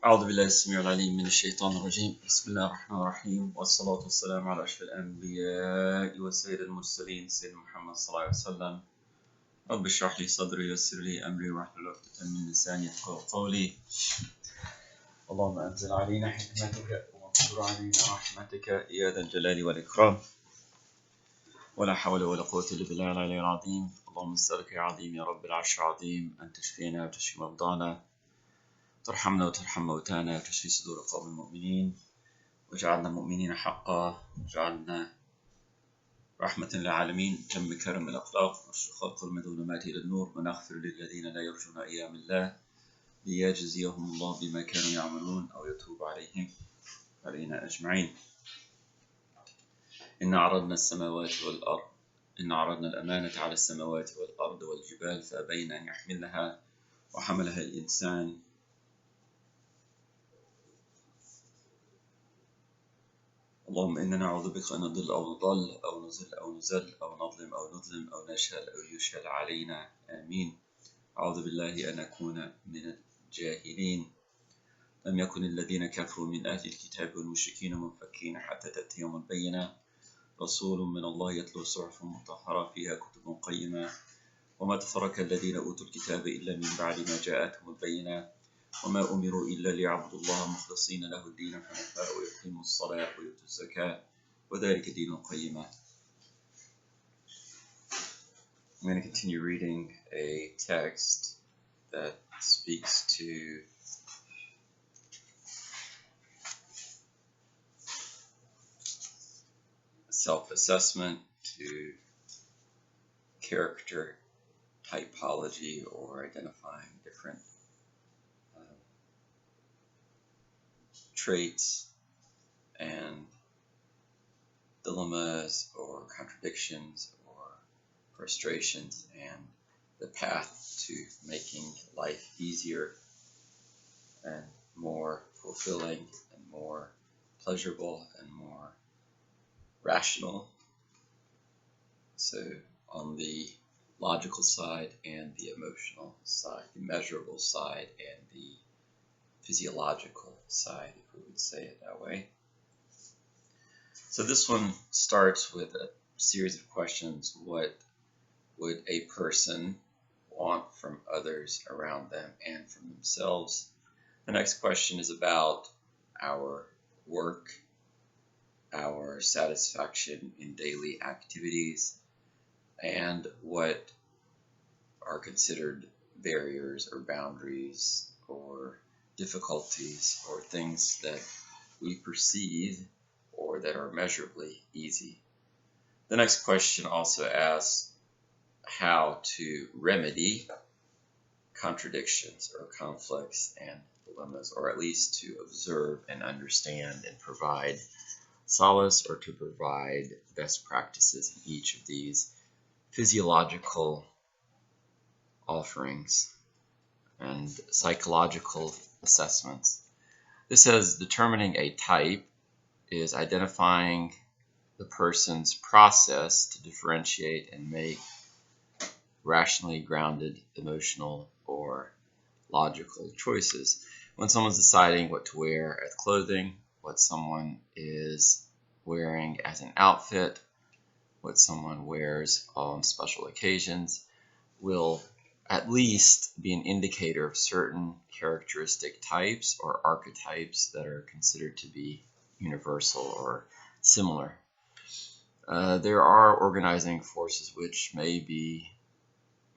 أعوذ بالله السميع العليم من الشيطان الرجيم. بسم الله الرحمن الرحيم، والصلاة والسلام على أشرف الأنبياء وسيد المرسلين سيدنا محمد صلى الله عليه وسلم. رب اشرح لي صدري ويسر لي أمري واحلل عقدة من لساني يفقهوا قولي. اللهم أنزل علينا حكمتك وانصر علينا رحمتك يا ذا الجلال والإكرام، ولا حول ولا قوة إلا بالله العلي العظيم. اللهم نسألك يا عظيم يا رب العرش العظيم أن تشفينا وتشفي مرضانا، ترحمنا وترحم موتانا، وتشفي صدور قوم المؤمنين، وجعلنا مؤمنين حقا، وجعلنا رحمة للعالمين. تم كرم الأخلاق واشر خلق المظلمات إلى النور، ونغفر للذين لا يرجون أيام الله ليجزيهم الله بما كانوا يعملون أو يتوب عليهم علينا أجمعين. إن عرضنا الأمانة على السماوات والأرض والجبال فأبين أن يحملنها وحملها الإنسان اللهم إنا نعوذ بك أن نضل أو نضل أو نزل أو نزل أو نظلم أو نظلم أو نشهل أو يشهل علينا، آمين. أعوذ بالله أن أكون من الجاهلين. لم يكن الذين كفروا من أهل الكتاب والمشركين منفكين حتى تأتيهم البينة، رسول من الله يتلو صحفا مطهرة فيها كتب قيمة، وما تفرق الذين أوتوا الكتاب إلا من بعد ما جاءتهم البينة، وما أمروا إلا ليعبدوا الله مخلصين له الدين حنفاء ويقيموا الصلاة ويؤتوا الزكاة وذلك دين القيمة. I'm going to continue reading a text that speaks to self-assessment, to character typology, or identifying different traits and dilemmas or contradictions or frustrations, and the path to making life easier and more fulfilling and more pleasurable and more rational. So on the logical side and the emotional side, the measurable side and the physiological side, if we would say it that way. So this one starts with a series of questions. What would a person want from others around them and from themselves? The next question is about our work, our satisfaction in daily activities, and what are considered barriers or boundaries or difficulties or things that we perceive or that are measurably easy. The next question also asks how to remedy contradictions or conflicts and dilemmas, or at least to observe and understand and provide solace or to provide best practices in each of these physiological offerings and psychological assessments. This says determining a type is identifying the person's process to differentiate and make rationally grounded emotional or logical choices. When someone's deciding what to wear as clothing, what someone is wearing as an outfit, what someone wears on special occasions, will at least be an indicator of certain characteristic types or archetypes that are considered to be universal or similar. There are organizing forces which may be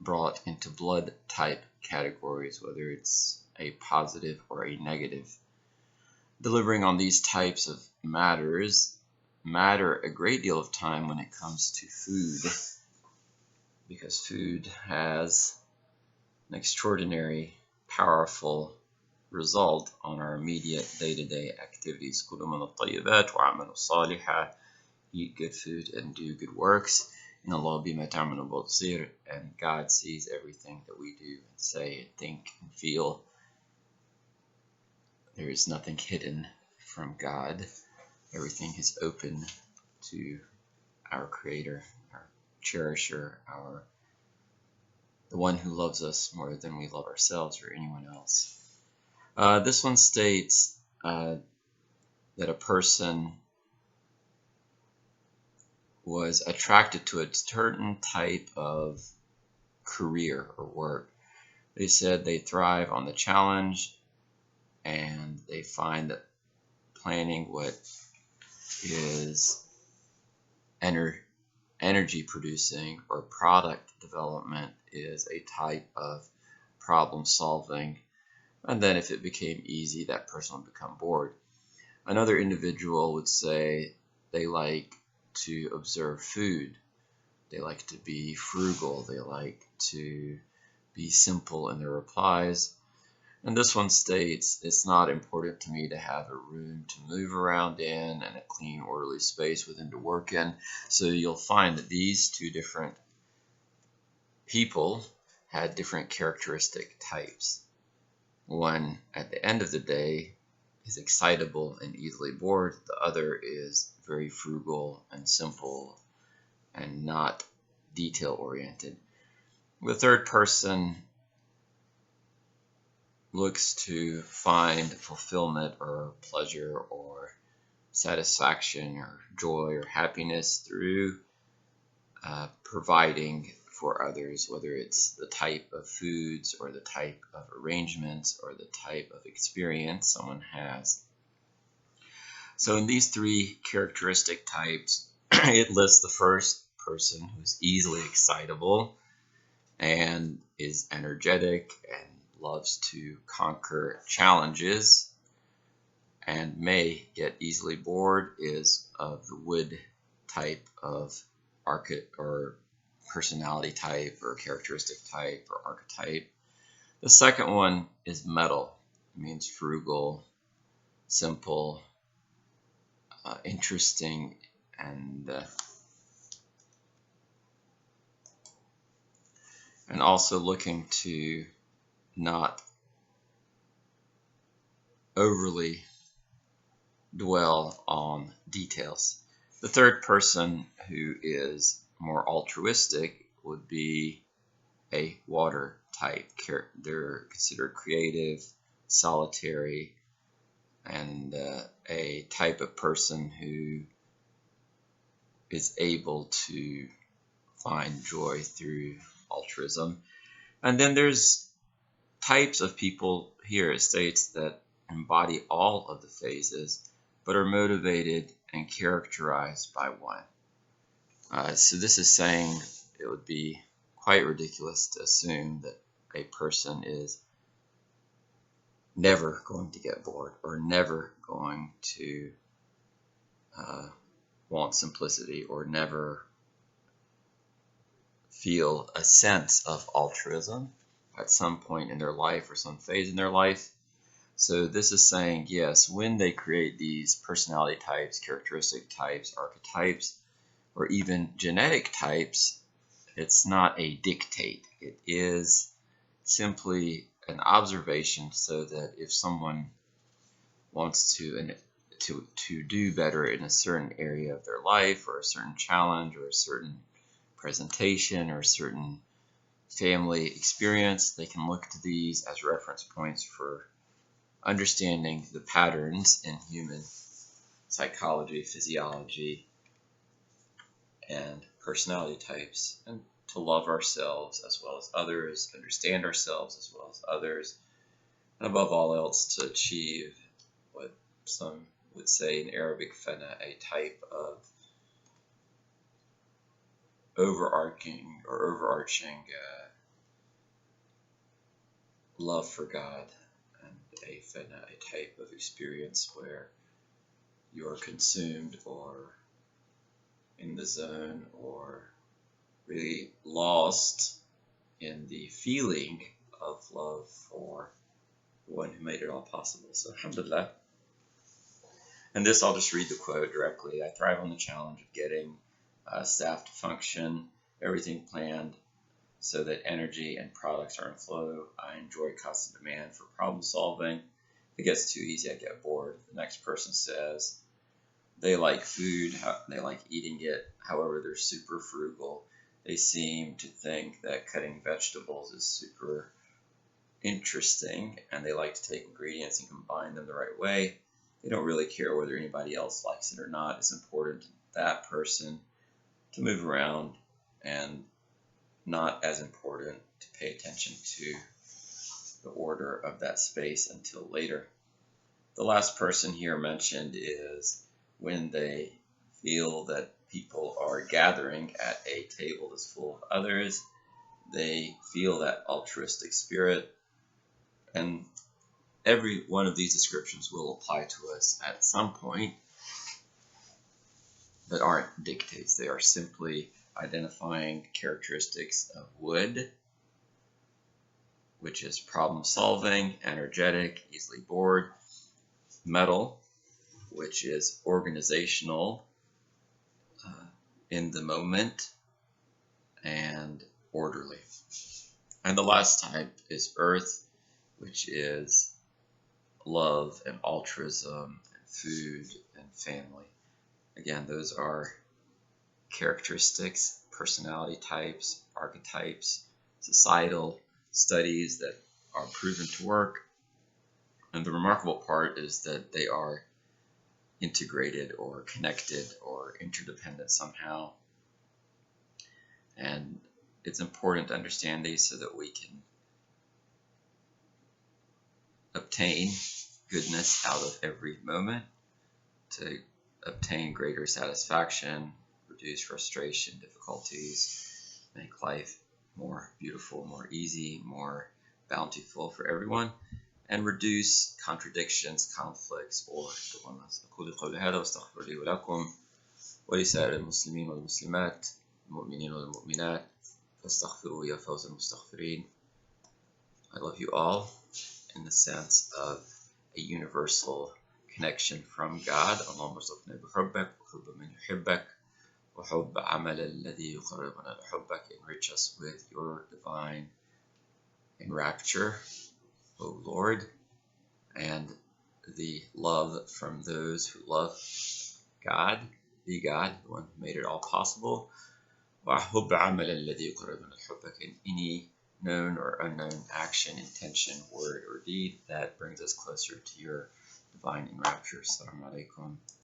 brought into blood type categories, whether it's a positive or a negative. Delivering on these types of matter a great deal of time when it comes to food, because food has an extraordinary, powerful result on our immediate day-to-day activities. كُلُوا مِنَ الطَّيِّبَاتِ وَاعْمَلُوا صَالِحًا. Eat good food and do good works. إِنَّ اللَّهَ بِمَا تَعْمَلُونَ بَصِيرٌ. And God sees everything that we do and say and think and feel. There is nothing hidden from God. Everything is open to our Creator, our Cherisher, the one who loves us more than we love ourselves or anyone else. This one states that a person was attracted to a certain type of career or work. They said they thrive on the challenge, and they find that planning what is energy producing or product development is a type of problem solving. And then if it became easy, that person would become bored. Another individual would say they like to observe food. They like to be frugal. They like to be simple in their replies. And this one states, it's not important to me to have a room to move around in and a clean, orderly space within to work in. So you'll find that these two different people had different characteristic types. One, at the end of the day, is excitable and easily bored. The other is very frugal and simple and not detail-oriented. The third person looks to find fulfillment or pleasure or satisfaction or joy or happiness through providing for others, whether it's the type of foods or the type of arrangements or the type of experience someone has. So in these three characteristic types, it lists the first person who's easily excitable and is energetic and loves to conquer challenges and may get easily bored, is of the wood type of or personality type or characteristic type or archetype. The second one is metal. It means frugal, simple, interesting, and also looking to not overly dwell on details. The third person, who is more altruistic, would be a water type. They're considered creative, solitary, and a type of person who is able to find joy through altruism. And then there's types of people here. It states that embody all of the phases, but are motivated and characterized by one. So this is saying it would be quite ridiculous to assume that a person is never going to get bored or never going to want simplicity or never feel a sense of altruism at some point in their life or some phase in their life. So this is saying, yes, when they create these personality types, characteristic types, archetypes, or even genetic types, it's not a dictate. It is simply an observation, so that if someone wants to do better in a certain area of their life, or a certain challenge, or a certain presentation, or a certain family experience, they can look to these as reference points for understanding the patterns in human psychology, physiology, and personality types, and to love ourselves as well as others, understand ourselves as well as others, and above all else to achieve what some would say in Arabic fana, a type of overarching love for God, and a fana, a type of experience where you are consumed or in the zone or really lost in the feeling of love for the one who made it all possible. So alhamdulillah. And this, I'll just read the quote directly. I thrive on the challenge of getting staff to function, everything planned so that energy and products are in flow. I enjoy constant demand for problem solving. If it gets too easy, I get bored. The next person says they like food, they like eating it. However, they're super frugal. They seem to think that cutting vegetables is super interesting and they like to take ingredients and combine them the right way. They don't really care whether anybody else likes it or not. It's important to that person to move around, and not as important to pay attention to the order of that space until later. The last person here mentioned is when they feel that people are gathering at a table that's full of others, they feel that altruistic spirit, and every one of these descriptions will apply to us at some point, but aren't dictates. They are simply identifying characteristics of wood, which is problem solving, energetic, easily bored. Metal, which is organizational, in the moment, and orderly. And the last type is earth, which is love and altruism and food and family. Again, those are characteristics, personality types, archetypes, societal studies that are proven to work. And the remarkable part is that they are integrated or connected or interdependent somehow. And it's important to understand these so that we can obtain goodness out of every moment, to obtain greater satisfaction, reduce frustration, difficulties, make life more beautiful, more easy, more bountiful for everyone, and reduce contradictions, conflicts, or dilemmas. أقول قولي هذا واستغفر لي ولكم ولسائر المسلمين والمسلمات المؤمنين والمؤمنات فاستغفروا يا فوز المستغفرين. I love you all in the sense of a universal connection from God. اللهم ارزقنا بحبك وحب من يحبك وحب عمل الذي يقربنا لحبك. Enrich us with your divine enrapture, O Lord, and the love from those who love God, the God, the one who made it all possible. وحب عمل الذي يقربنا لحبك, in any known or unknown action, intention, word, or deed that brings us closer to your divine enrapture. Assalamu alaikum.